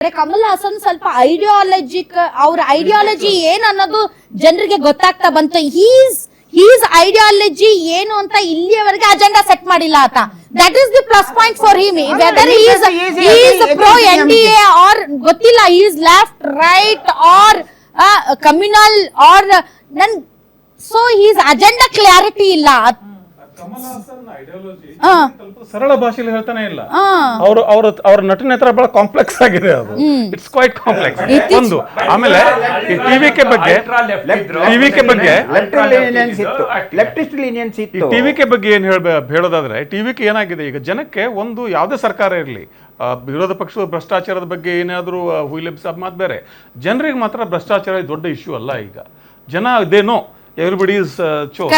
ಕಮಲ್ ಹಾಸನ್ ಸ್ವಲ್ಪ ಅವ್ರ ಐಡಿಯಾಲಜಿ ಏನ್ ಅನ್ನೋದು ಜನರಿಗೆ ಗೊತ್ತಾಗ್ತಾ ಬಂತು. ಹೀಸ್ ಐಡಿಯಾಲಜಿ ಏನು ಅಂತ ಇಲ್ಲಿಯವರೆಗೆ ಅಜೆಂಡಾ ಸೆಟ್ ಮಾಡಿಲ್ಲ ಆತ. That is the plus point for him. Whether is pro NDA or ಗೊತ್ತಿಲ್ಲ, is left right or communal or none so his agenda clarity ಇಲ್ಲ. ಕಮಲ್ ಹಾಸನ್ ಐಡಿಯಾಲಜಿ ಸರಳ ಭಾಷೆಯಲ್ಲಿ ಹೇಳ್ತಾನೆ ಇಲ್ಲ. ಅವ್ರ ನಟನೆ ಹತ್ರ ಬಹಳ ಕಾಂಪ್ಲೆಕ್ಸ್ ಆಗಿದೆ ಅದು. It's quite complex. ಒಂದು ಆಮೇಲೆ ಟಿವಿಕೆ ಬಗ್ಗೆ ಟಿವಿಕೆ ಬಗ್ಗೆ ಏನ್ ಹೇಳೋದಾದ್ರೆ ಟಿವಿಕೆ ಏನಾಗಿದೆ ಈಗ ಜನಕ್ಕೆ ಒಂದು ಯಾವುದೇ ಸರ್ಕಾರ ಇರಲಿ, ವಿರೋಧ ಪಕ್ಷದ ಭ್ರಷ್ಟಾಚಾರದ ಬಗ್ಗೆ ಏನಾದರೂ ಹುಯಿಲೆಬ್ಸ ಮಾತು ಬೇರೆ, ಜನರಿಗೆ ಮಾತ್ರ ಭ್ರಷ್ಟಾಚಾರ ದೊಡ್ಡ ಇಶ್ಯೂ ಅಲ್ಲ. ಈಗ ಜನ ಇದೇನೋ everybody is chore,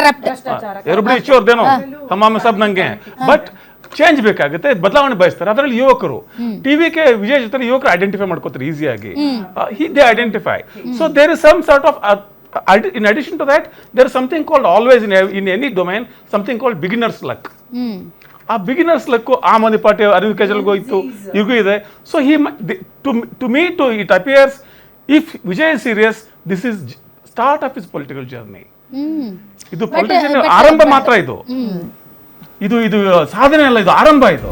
everybody is chore ದೇನೋ ತಮಾಮ ಸಬ್ ನಂಗೆ, ಬಟ್ ಚೇಂಜ್ ಬೇಕಾಗುತ್ತೆ, ಬದಲಾವಣೆ ಬಯಸ್ತಾರೆ. ಅದರಲ್ಲಿ ಯುವಕರು ಟಿವಿಕೆ ವಿಜಯ್ ಜೊತೆ ಯುವಕರು ಐಡೆಂಟಿಫೈ ಮಾಡ್ಕೋತಾರೆ ಈಸಿಯಾಗಿ. They identify. So there is some sort of in addition to that there is something called always in any domain something called beginner's luck. ಆ beginner's luck Aam Aadmi party Arvind ಕೇಜ್ರಿವಾಲ್ಗೂ ಇತ್ತು, ಈಗೂ ಇದೆ. So to me it appears if Vijay is serious, this is start of his political journey. ಇದು politician ಆರಂಭ ಮಾತ್ರ. ಇದು ಸಾಧನೆ ಅಲ್ಲ, ಇದು ಆರಂಭ. ಇದು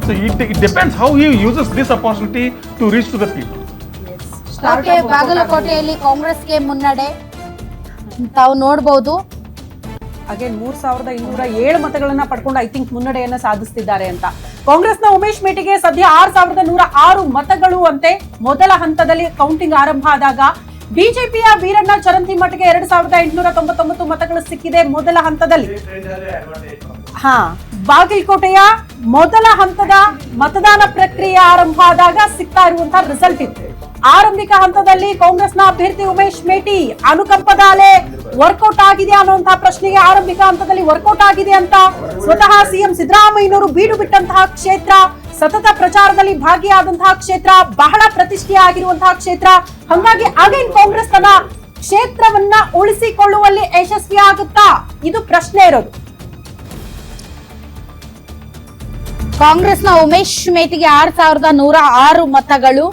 so it depends how he uses this opportunity to reach to the people. ಬಾಗಲಕೋಟೆಯಲ್ಲಿ ಕಾಂಗ್ರೆಸ್ಗೆ ಮುನ್ನಡೆ ತಾವು ನೋಡಬಹುದು. ಅಗೇನ್ 3207 ಮತಗಳನ್ನ ಪಡ್ಕೊಂಡು ಐ ಥಿಂಕ್ ಮುನ್ನಡೆಯನ್ನ ಸಾಧಿಸ್ತಿದ್ದಾರೆ ಅಂತ. ಕಾಂಗ್ರೆಸ್ನ ಉಮೇಶ್ ಮೇಟಿಗೆ ಸದ್ಯ 6106 ಮತಗಳು ಅಂತೆ. ಮೊದಲ ಹಂತದಲ್ಲಿ ಕೌಂಟಿಂಗ್ ಆರಂಭ ಆದಾಗ ಬಿಜೆಪಿಯ ವೀರಣ್ಣ ಚರಂತಿಮಠಗೆ 2899 ಮತಗಳು ಸಿಕ್ಕಿದೆ ಮೊದಲ ಹಂತದಲ್ಲಿ. ಬಾಗಲಕೋಟೆಯ ಮೊದಲ ಹಂತದ ಮತದಾನ ಪ್ರಕ್ರಿಯೆ ಆರಂಭ ಆದಾಗ ಸಿಗ್ತಾ ಇರುವಂತಹ ರಿಸಲ್ಟ್ ಇತ್ತು. ಆರಂಭಿಕ ಹಂತದಲ್ಲಿ ಕಾಂಗ್ರೆಸ್ನ ಅಭ್ಯರ್ಥಿ ಉಮೇಶ್ ಮೇಟಿ ಅನುಕಂಪದ ಅಲೆ ವರ್ಕೌಟ್ ಆಗಿದೆ ಅನ್ನುವಂತಹ ಪ್ರಶ್ನೆಗೆ ಆರಂಭಿಕ ಹಂತದಲ್ಲಿ ವರ್ಕೌಟ್ ಆಗಿದೆ ಅಂತ ಸ್ವತಃ ಸಿಎಂ ಸಿದ್ದರಾಮಯ್ಯನವರು ಬೀಡು ಬಿಟ್ಟಂತಹ ಕ್ಷೇತ್ರ, ಸತತ ಪ್ರಚಾರದಲ್ಲಿ ಭಾಗಿಯಾದಂತಹ ಕ್ಷೇತ್ರ, ಬಹಳ ಪ್ರತಿಷ್ಠೆಯ ಆಗಿರುವಂತಹ ಕ್ಷೇತ್ರ. ಹಾಗಾಗಿ ಅಗೇನ್ ಕಾಂಗ್ರೆಸ್ ತನ್ನ ಕ್ಷೇತ್ರವನ್ನ ಉಳಿಸಿಕೊಳ್ಳುವಲ್ಲಿ ಯಶಸ್ವಿ ಆಗುತ್ತಾ, ಇದು ಪ್ರಶ್ನೆ ಇರೋದು. ಕಾಂಗ್ರೆಸ್ನ ಉಮೇಶ್ ಮೇಟಿಗೆ 6106 ಮತಗಳು.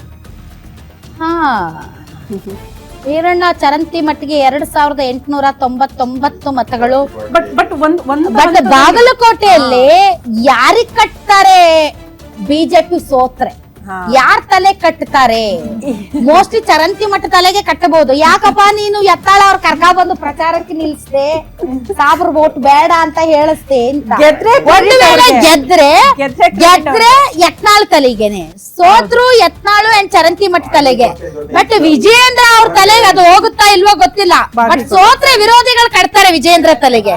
ವೀರಣ್ಣ ಚರಂತಿಮಠಗೆ 2899 ಮತಗಳು. ಬಟ್ ಬಾಗಲಕೋಟೆಯಲ್ಲಿ ಯಾರಿಗ್ ಕಟ್ತಾರೆ? ಬಿಜೆಪಿ ಸೋತ್ರೆ ಯಾರ್ ತಲೆ ಕಟ್ತಾರೆ? ಮೋಸ್ಟ್ಲಿ ಚರಂತಿಮಠ ತಲೆಗೆ ಕಟ್ಟಬಹುದು. ಯಾಕಪ್ಪ ನೀನು ಎತ್ತಾಳ ಅವ್ರ ಕರ್ಕಾ ಬಂದು ಪ್ರಚಾರಕ್ಕೆ ನಿಲ್ಸ್ದೆ, ಸಾಬ್ರ ವೋಟ್ ಬೇಡ ಅಂತ ಹೇಳಿಸ್ದೆ ಅಂತ. ಒಂದು ವೇಳೆ ಗೆದ್ರೆ ಯತ್ನಾಳ್ ತಲೆಗೇನೆ, ಸೋತ್ರು ಯತ್ನಾಳು ಅಂಡ್ ಚರಂತಿಮಠ ತಲೆಗೆ. ಬಟ್ ವಿಜಯೇಂದ್ರ ಅವ್ರ ತಲೆಗೆ ಅದು ಹೋಗುತ್ತಾ ಇಲ್ವೋ ಗೊತ್ತಿಲ್ಲ. ಬಟ್ ಸೋತ್ರೆ ವಿರೋಧಿಗಳು ಕಟ್ತಾರೆ ವಿಜಯೇಂದ್ರ ತಲೆಗೆ.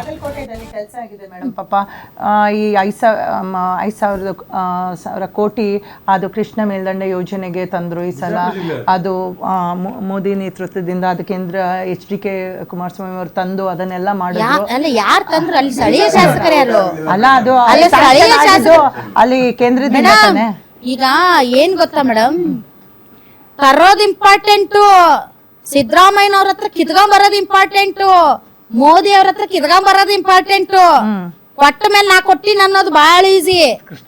ಕೆಲಸ ಆಗಿದೆ ಮೇಡಮ್. ಪಾಪ ಈ 5,000 ಕೋಟಿ ಅದು ಕೃಷ್ಣ ಮೇಲ್ದಂಡ ಯೋಜನೆಗೆ ತಂದ್ರು ಈ ಸಲ. ಅದು ಮೋದಿ ನೇತೃತ್ವದಿಂದ ಅದು ಕೇಂದ್ರ HDK ಕುಮಾರಸ್ವಾಮಿ ಅವರು ತಂದು ಅದನ್ನೆಲ್ಲ ಮಾಡಿದ್ರು. ಯಾರು ತಂದ್ರು? ಅಲ್ಲಿ ಸ್ಥಳೀಯ ಶಾಸಕರು ಯಾರು? ಅಲ್ಲ, ಅದು ಅಲ್ಲಿ ಕೇಂದ್ರದಿಂದ ತಾನೆ. ಈಗ ಏನ್ ಗೊತ್ತಾ ಮೇಡಮ್, ತರೋದ್ ಇಂಪಾರ್ಟೆಂಟು, ಸಿದ್ದರಾಮಯ್ಯನವ್ರ ಹತ್ರ ಕಿತ್ಕೊಂಡ್ ಇಂಪಾರ್ಟೆಂಟು, ಮೋದಿ ಅವ್ರ ಹತ್ರ ಕಿತ್ಕೊಂಡ್ ಇಂಪಾರ್ಟೆಂಟು. ಕೊಟ್ಟ ಮೇಲೆ ನಾ ಕೊಟ್ಟಿನ ಅನ್ನೋದು ಬಹಳ ಈಸಿ.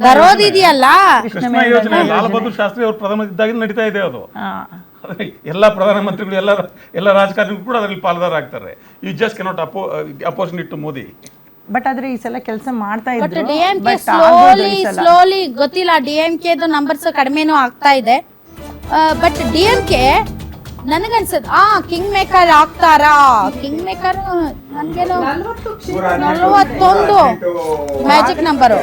ಬರೋದಿದೆಯಲ್ಲ, ಕೃಷ್ಣ ಯೋಜನೆ ಲಾಲ್ ಬಹದ್ದೂರ್ ಶಾಸ್ತ್ರಿ ಅವರು ಪ್ರಧಾನಮಂತ್ರಿ ಇದ್ದಾಗ ನಡೀತಾ ಇದೆ. ಅದು ಎಲ್ಲ ಪ್ರಧಾನಮಂತ್ರಿಗಳು ಎಲ್ಲ ರಾಜಕಾರಣಿಗಳು ಕೂಡ ಅದರಲ್ಲಿ ಪಾಲ್ದಾರ ಆಗ್ತಾರೆ. You just cannot opposite to Modi. But ಆದ್ರೆ ಈ ಸಲ ಕೆಲಸ ಮಾಡ್ತಾ ಇದ್ರು. DMK ಸ್ಲೋಲಿ ಗೊತ್ತಿಲ್ಲ, DMK ನಂಬರ್ಸ್ ಕಡಿಮೆನೂ ಆಗ್ತಾ ಇದೆ. ಬಟ್ DMK ನನಗನ್ಸದ್ ಕಿಂಗ್ ಮೇಕರ್ ಆಗ್ತಾರಾ? ಕಿಂಗ್ ಮೇಕರ್ ನನ್ಗೇನು 41 ಮ್ಯಾಜಿಕ್ ನಂಬರು.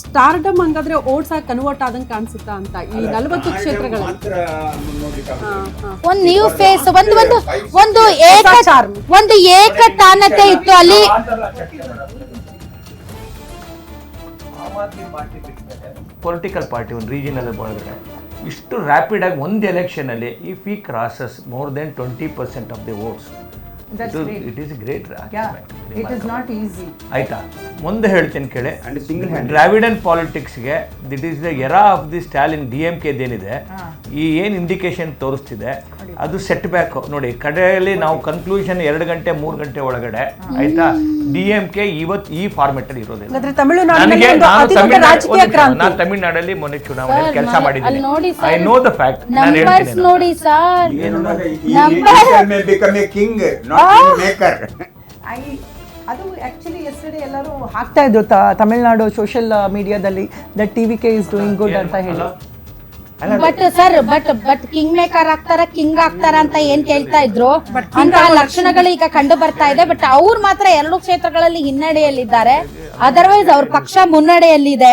ಸ್ಟಾರ್ಡಮ್ ಹಂಗಾದ್ರೆ ಓಟ್ಸ್ ಆಗಿ ಕನ್ವರ್ಟ್ ಆದಂಗೆ ಕಾಣಿಸುತ್ತಾ ಅಂತ ಈ 40 ಕ್ಷೇತ್ರಗಳು. ಒಂದು ನ್ಯೂ ಫೇಸ್, ಒಂದು ಏಕತಾನತೆ ಇತ್ತು ಅಲ್ಲಿ. ಪೊಲಿಟಿಕಲ್ ಪಾರ್ಟಿ ಒಂದು ರೀಜನಲ್ ಮಾಡಿದ್ರೆ ಇಷ್ಟು ರ್ಯಾಪಿಡ್ ಆಗಿ ಒಂದು ಎಲೆಕ್ಷನ್ ಅಲ್ಲಿ ಇಫ್ ಈ crosses more than 20% of the votes, it is great. It is not easy. ಆಯ್ತಾ? ಮುಂದೆ ಹೇಳ್ತೀನಿ ಕೇಳಿ, And single hand. ಡ್ರಾವಿಡನ್ ಪಾಲಿಟಿಕ್ಸ್ಗೆ that is the era of the Stalin DMK ಏನಿದೆ, ಈ ಏನು ಇಂಡಿಕೇಶನ್ ತೋರಿಸ್ತಿದೆ ಅದು ಸೆಟ್ ಬ್ಯಾಕ್ ನೋಡಿ. ಕಡೆಯಲ್ಲಿ ನಾವು ಕನ್ಕ್ಲೂಷನ್ 2 ಗಂಟೆ 3 ಗಂಟೆ ಒಳಗಡೆ ಆಯ್ತಾ, DMK ಇವತ್ತು ಈ ಫಾರ್ಮೆಟ್ ಅಲ್ಲಿ ಇರೋದಿಲ್ಲ. ಹಾಗಾದ್ರೆ ತಮಿಳುನಾಡಿನಲ್ಲಿ ಒಂದು ಅತಿದೊಡ್ಡ ರಾಜಕೀಯ ಕ್ರಾಂತಿ. ನಾನು ತಮಿಳುನಾಡಲ್ಲಿ ಮೊನ್ನೆ ಚುನಾವಣೆ ಕೆಲಸ ಅಲ್ಲಿ ಮಾಡಿದ್ದೀನಿ. ನೋಡಿ ಐ ನೋ ದ ಫ್ಯಾಕ್ಟ್. ನಾನು ನಂಬರ್ಸ್ ಹೇಳ್ತೀನಿ ನೋಡಿ sir, may become a king, not kingmaker. ಅದು ಆಕ್ಚುಲಿ ಎಸ್ಟರ್ಡೇ ಎಲ್ಲರೂ ಹಾಕ್ತಾ ಇದ್ರು ತಮಿಳುನಾಡು ಸೋಷಿಯಲ್ ಮೀಡಿಯಾದಲ್ಲಿ that TVK is doing good ಅಂತ ಹೇಳಿ. But sir but king maker ಆಗ್ತಾರ, ಕಿಂಗ್ ಆಗ್ತಾರ ಅಂತ ಏನ್ ಕೇಳ್ತಾ ಇದ್ರು, ಅಂತ ಲಕ್ಷಣಗಳು ಈಗ ಕಂಡು ಬರ್ತಾ ಇದೆ. ಬಟ್ ಅವ್ರು ಮಾತ್ರ 2 ಕ್ಷೇತ್ರಗಳಲ್ಲಿ ಹಿನ್ನಡೆಯಲ್ಲಿದ್ದಾರೆ, ಅದರ್ವೈಸ್ ಅವ್ರ ಪಕ್ಷ ಮುನ್ನಡೆಯಲ್ಲಿದೆ.